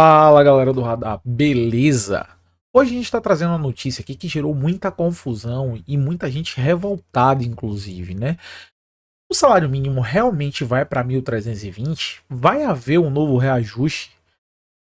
Fala galera do Radar, beleza? Hoje a gente está trazendo uma notícia aqui que gerou muita confusão e muita gente revoltada, inclusive, né? O salário mínimo realmente vai para 1.320? Vai haver um novo reajuste?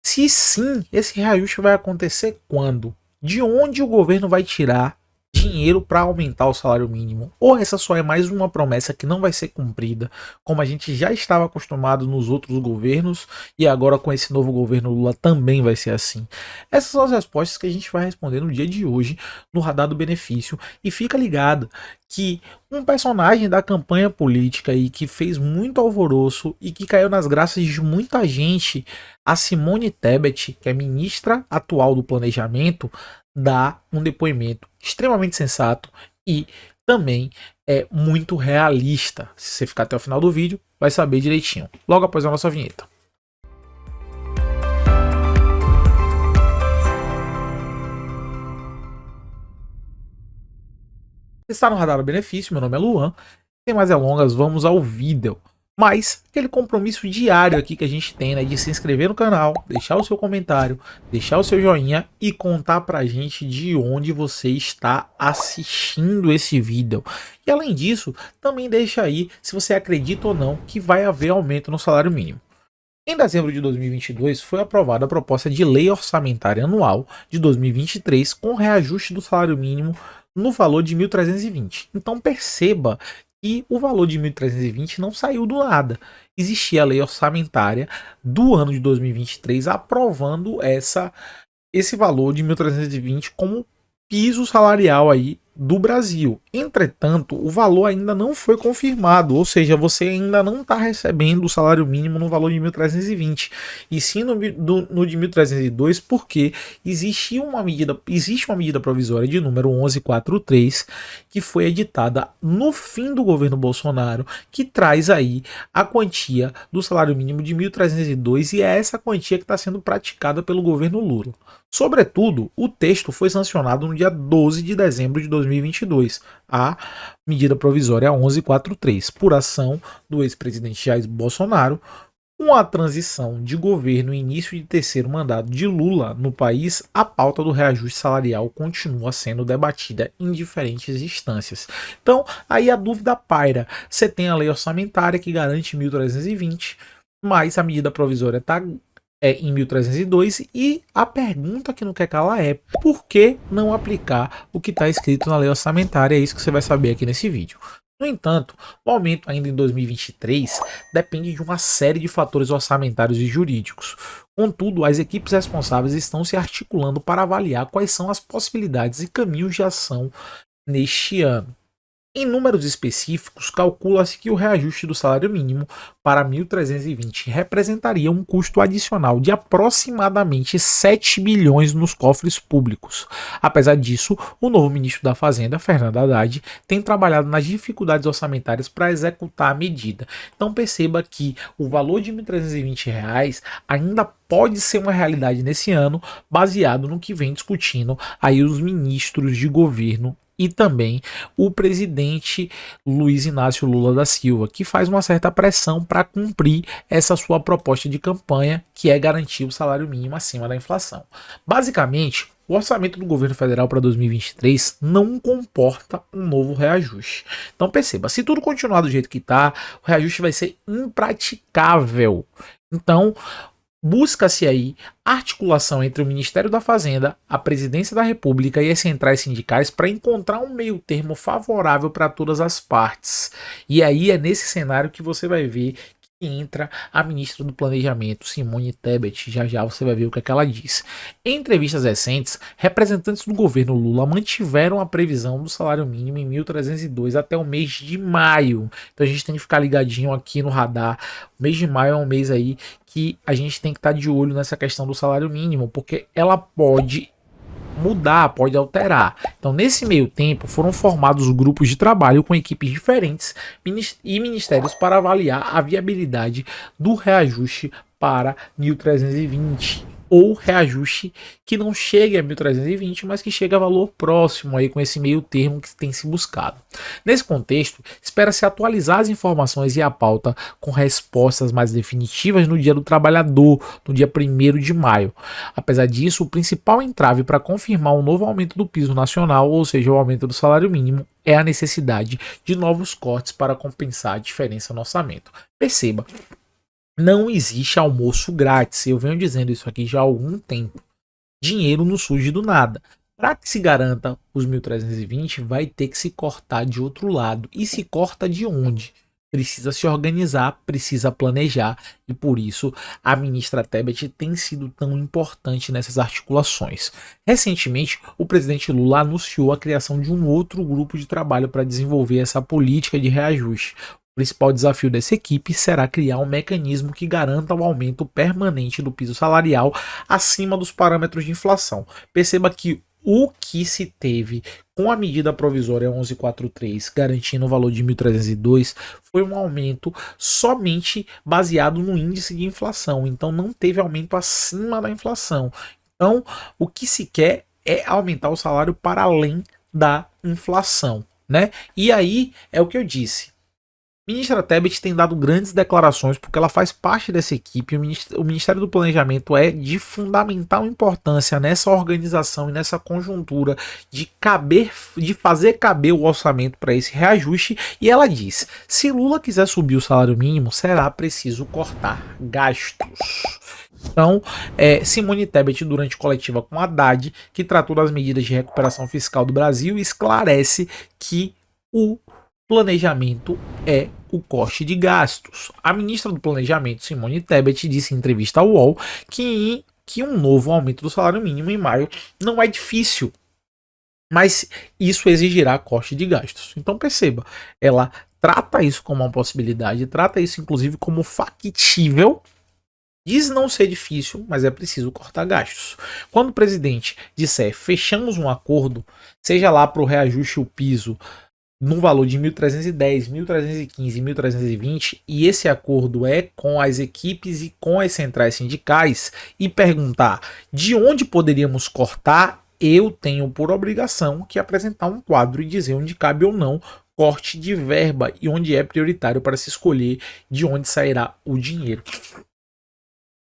Se sim, esse reajuste vai acontecer quando? De onde o governo vai tirar dinheiro para aumentar o salário mínimo? Ou essa só é mais uma promessa que não vai ser cumprida, como a gente já estava acostumado nos outros governos e agora com esse novo governo Lula também vai ser assim? Essas são as respostas que a gente vai responder no dia de hoje no Radar do Benefício. E fica ligado que um personagem da campanha política aí que fez muito alvoroço e que caiu nas graças de muita gente, a Simone Tebet, que é ministra atual do Planejamento, dá um depoimento extremamente sensato e também é muito realista. Se você ficar até o final do vídeo, vai saber direitinho. Logo após a nossa vinheta. Está no Radar do Benefício, meu nome é Luan. Sem mais delongas, vamos ao vídeo. Mas aquele compromisso diário aqui que a gente tem, né, de se inscrever no canal, deixar o seu comentário, deixar o seu joinha e contar pra gente de onde você está assistindo esse vídeo. E além disso, também deixa aí se você acredita ou não que vai haver aumento no salário mínimo. Em dezembro de 2022, foi aprovada a proposta de lei orçamentária anual de 2023 com reajuste do salário mínimo no valor de 1.320. Então perceba que o valor de 1.320 não saiu do nada. Existia a lei orçamentária do ano de 2023 aprovando esse valor de 1.320 como piso salarial aí do Brasil. Entretanto, o valor ainda não foi confirmado, ou seja, você ainda não está recebendo o salário mínimo no valor de 1.320, e sim no de 1.302, porque existe uma medida provisória de número 1143 que foi editada no fim do governo Bolsonaro, que traz aí a quantia do salário mínimo de 1.302, e é essa quantia que está sendo praticada pelo governo Lula. Sobretudo, o texto foi sancionado no dia 12 de dezembro de 2022, a medida provisória 1143, por ação do ex-presidente Jair Bolsonaro. Com a transição de governo e início de terceiro mandato de Lula no país, a pauta do reajuste salarial continua sendo debatida em diferentes instâncias. Então, aí a dúvida paira. Você tem a lei orçamentária que garante 1.320, mas a medida provisória está em 1.302, e a pergunta que não quer calar é: por que não aplicar o que está escrito na lei orçamentária? É isso que você vai saber aqui nesse vídeo. No entanto, o aumento ainda em 2023 depende de uma série de fatores orçamentários e jurídicos. Contudo, as equipes responsáveis estão se articulando para avaliar quais são as possibilidades e caminhos de ação neste ano. Em números específicos, calcula-se que o reajuste do salário mínimo para 1.320 representaria um custo adicional de aproximadamente 7 bilhões nos cofres públicos. Apesar disso, o novo ministro da Fazenda, Fernando Haddad, tem trabalhado nas dificuldades orçamentárias para executar a medida. Então perceba que o valor de R$ 1.320 ainda pode ser uma realidade nesse ano, baseado no que vem discutindo aí os ministros de governo e também o presidente Luiz Inácio Lula da Silva, que faz uma certa pressão para cumprir essa sua proposta de campanha, que é garantir o salário mínimo acima da inflação. Basicamente, o orçamento do governo federal para 2023 não comporta um novo reajuste. Então perceba, se tudo continuar do jeito que está, o reajuste vai ser impraticável. Então, busca-se aí articulação entre o Ministério da Fazenda, a Presidência da República e as centrais sindicais para encontrar um meio termo favorável para todas as partes. E aí é nesse cenário que você vai ver que entra a ministra do Planejamento, Simone Tebet. Já já você vai ver o que é que ela diz. Em entrevistas recentes, representantes do governo Lula mantiveram a previsão do salário mínimo em 1.302 até o mês de maio. Então a gente tem que ficar ligadinho aqui no radar. O mês de maio é um mês aí que a gente tem que estar de olho nessa questão do salário mínimo, porque ela pode mudar, pode alterar. Então, nesse meio tempo, foram formados grupos de trabalho com equipes diferentes e ministérios para avaliar a viabilidade do reajuste para 1.320. ou reajuste que não chegue a 1.320, mas que chegue a valor próximo aí com esse meio termo que tem se buscado. Nesse contexto, espera-se atualizar as informações e a pauta com respostas mais definitivas no Dia do Trabalhador, no dia 1º de maio. Apesar disso, o principal entrave para confirmar um novo aumento do piso nacional, ou seja, o aumento do salário mínimo, é a necessidade de novos cortes para compensar a diferença no orçamento. Perceba, não existe almoço grátis. Eu venho dizendo isso aqui já há algum tempo. Dinheiro não surge do nada. Para que se garanta os 1.320, vai ter que se cortar de outro lado. E se corta de onde? Precisa se organizar, precisa planejar. E por isso a ministra Tebet tem sido tão importante nessas articulações. Recentemente, o presidente Lula anunciou a criação de um outro grupo de trabalho para desenvolver essa política de reajuste. O principal desafio dessa equipe será criar um mecanismo que garanta o aumento permanente do piso salarial acima dos parâmetros de inflação. Perceba que o que se teve com a medida provisória 1143, garantindo o valor de 1.302, foi um aumento somente baseado no índice de inflação. Então não teve aumento acima da inflação. Então o que se quer é aumentar o salário para além da inflação, né? E aí é o que eu disse. Ministra Tebet tem dado grandes declarações porque ela faz parte dessa equipe. O Ministério do Planejamento é de fundamental importância nessa organização e nessa conjuntura de fazer caber o orçamento para esse reajuste. E ela diz: se Lula quiser subir o salário mínimo, será preciso cortar gastos. Então, Simone Tebet, durante coletiva com Haddad, que tratou das medidas de recuperação fiscal do Brasil, esclarece que o planejamento é o corte de gastos. A ministra do Planejamento, Simone Tebet, disse em entrevista ao UOL que um novo aumento do salário mínimo em maio não é difícil, mas isso exigirá corte de gastos. Então perceba, ela trata isso como uma possibilidade, trata isso inclusive como factível. Diz não ser difícil, mas é preciso cortar gastos. Quando o presidente disser fechamos um acordo, seja lá para o reajuste o piso no valor de 1.310, 1.315, 1.320, e esse acordo é com as equipes e com as centrais sindicais, e perguntar de onde poderíamos cortar, eu tenho por obrigação que apresentar um quadro e dizer onde cabe ou não corte de verba e onde é prioritário para se escolher de onde sairá o dinheiro.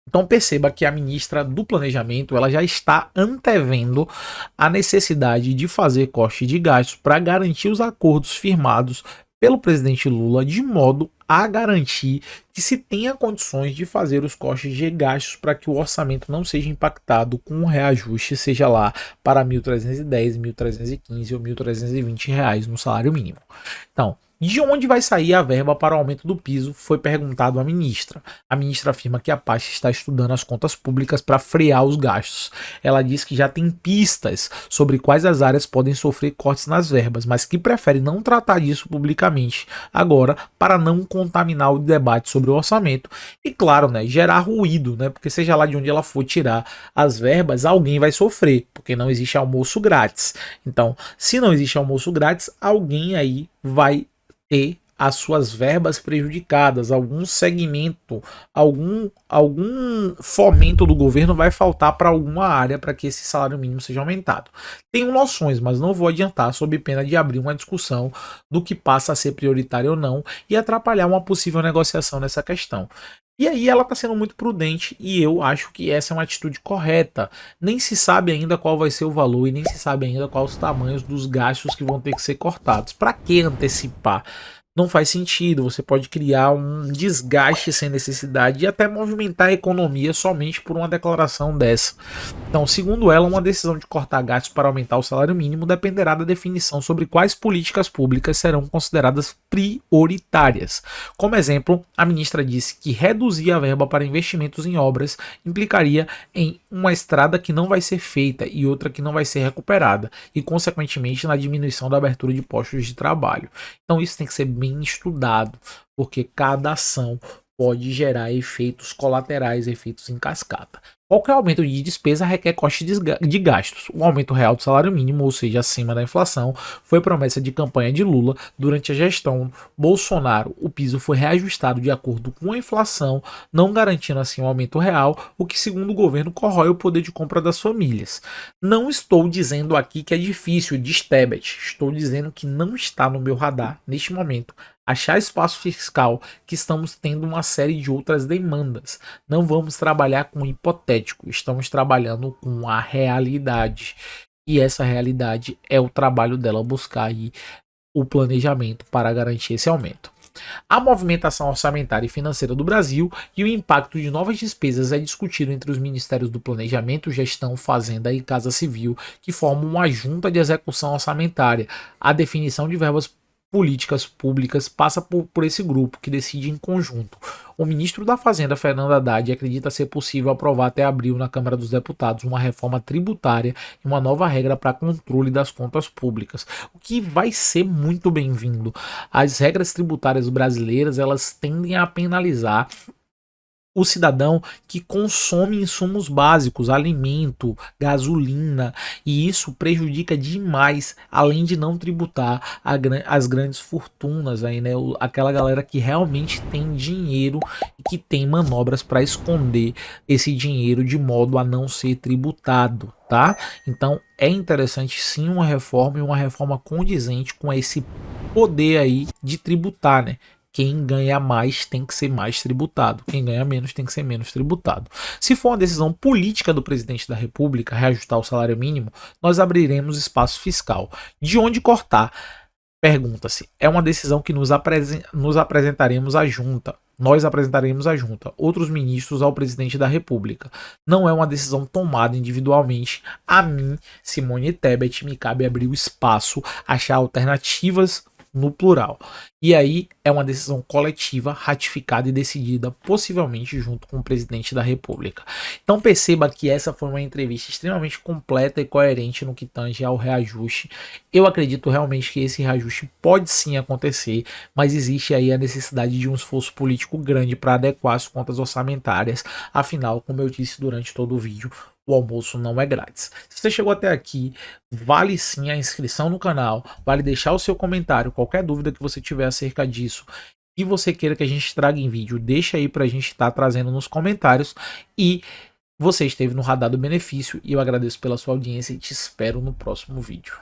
Então perceba que a ministra do Planejamento ela já está antevendo a necessidade de fazer corte de gastos para garantir os acordos firmados pelo presidente Lula, de modo a garantir que se tenha condições de fazer os cortes de gastos para que o orçamento não seja impactado com um reajuste, seja lá para 1.310, 1.315 ou 1.320 reais no salário mínimo. Então, de onde vai sair a verba para o aumento do piso? Foi perguntado à ministra. A ministra afirma que a pasta está estudando as contas públicas para frear os gastos. Ela diz que já tem pistas sobre quais as áreas podem sofrer cortes nas verbas, mas que prefere não tratar disso publicamente agora para não contaminar o debate sobre o orçamento e, claro, né, gerar ruído, né, porque seja lá de onde ela for tirar as verbas, alguém vai sofrer, porque não existe almoço grátis. Então, se não existe almoço grátis, alguém aí vai ter as suas verbas prejudicadas, algum segmento, algum fomento do governo vai faltar para alguma área para que esse salário mínimo seja aumentado. Tenho noções, mas não vou adiantar sob pena de abrir uma discussão do que passa a ser prioritário ou não e atrapalhar uma possível negociação nessa questão. E aí ela está sendo muito prudente e eu acho que essa é uma atitude correta. Nem se sabe ainda qual vai ser o valor e nem se sabe ainda quais os tamanhos dos gastos que vão ter que ser cortados. Para que antecipar? Não faz sentido, você pode criar um desgaste sem necessidade e até movimentar a economia somente por uma declaração dessa. Então, segundo ela, uma decisão de cortar gastos para aumentar o salário mínimo dependerá da definição sobre quais políticas públicas serão consideradas prioritárias. Como exemplo, a ministra disse que reduzir a verba para investimentos em obras implicaria em uma estrada que não vai ser feita e outra que não vai ser recuperada, e consequentemente na diminuição da abertura de postos de trabalho. Então isso tem que ser bem estudado, porque cada ação pode gerar efeitos colaterais, efeitos em cascata. Qualquer aumento de despesa requer corte de gastos. O aumento real do salário mínimo, ou seja, acima da inflação, foi promessa de campanha de Lula. Durante a gestão Bolsonaro, o piso foi reajustado de acordo com a inflação, não garantindo assim um aumento real, o que, segundo o governo, corrói o poder de compra das famílias. Não estou dizendo aqui que é difícil, diz Tebet. Estou dizendo que não está no meu radar, neste momento, achar espaço fiscal, que estamos tendo uma série de outras demandas. Não vamos trabalhar com hipotético, estamos trabalhando com a realidade. E essa realidade é o trabalho dela buscar aí o planejamento para garantir esse aumento. A movimentação orçamentária e financeira do Brasil e o impacto de novas despesas é discutido entre os Ministérios do Planejamento, Gestão, Fazenda e Casa Civil, que formam uma junta de execução orçamentária. A definição de verbas políticas públicas passa por esse grupo, que decide em conjunto. O ministro da Fazenda, Fernando Haddad, acredita ser possível aprovar até abril na Câmara dos Deputados uma reforma tributária e uma nova regra para controle das contas públicas, o que vai ser muito bem-vindo. As regras tributárias brasileiras, elas tendem a penalizar o cidadão que consome insumos básicos, alimento, gasolina, e isso prejudica demais, além de não tributar as grandes fortunas aí, né? Aquela galera que realmente tem dinheiro e que tem manobras para esconder esse dinheiro de modo a não ser tributado, tá? Então é interessante sim uma reforma, e uma reforma condizente com esse poder aí de tributar, né? Quem ganha mais tem que ser mais tributado. Quem ganha menos tem que ser menos tributado. Se for uma decisão política do presidente da República reajustar o salário mínimo, nós abriremos espaço fiscal. De onde cortar? Pergunta-se. É uma decisão que nos apresentaremos à junta. Nós apresentaremos à junta, outros ministros ao presidente da República. Não é uma decisão tomada individualmente. A mim, Simone Tebet, me cabe abrir o espaço, achar alternativas no plural. E aí é uma decisão coletiva, ratificada e decidida, possivelmente junto com o presidente da República. Então perceba que essa foi uma entrevista extremamente completa e coerente no que tange ao reajuste. Eu acredito realmente que esse reajuste pode sim acontecer, mas existe aí a necessidade de um esforço político grande para adequar as contas orçamentárias. Afinal, como eu disse durante todo o vídeo, o almoço não é grátis. Se você chegou até aqui, vale sim a inscrição no canal, vale deixar o seu comentário, qualquer dúvida que você tiver acerca disso e você queira que a gente traga em vídeo, deixa aí pra gente estar trazendo nos comentários. E você esteve no Radar do Benefício e eu agradeço pela sua audiência e te espero no próximo vídeo.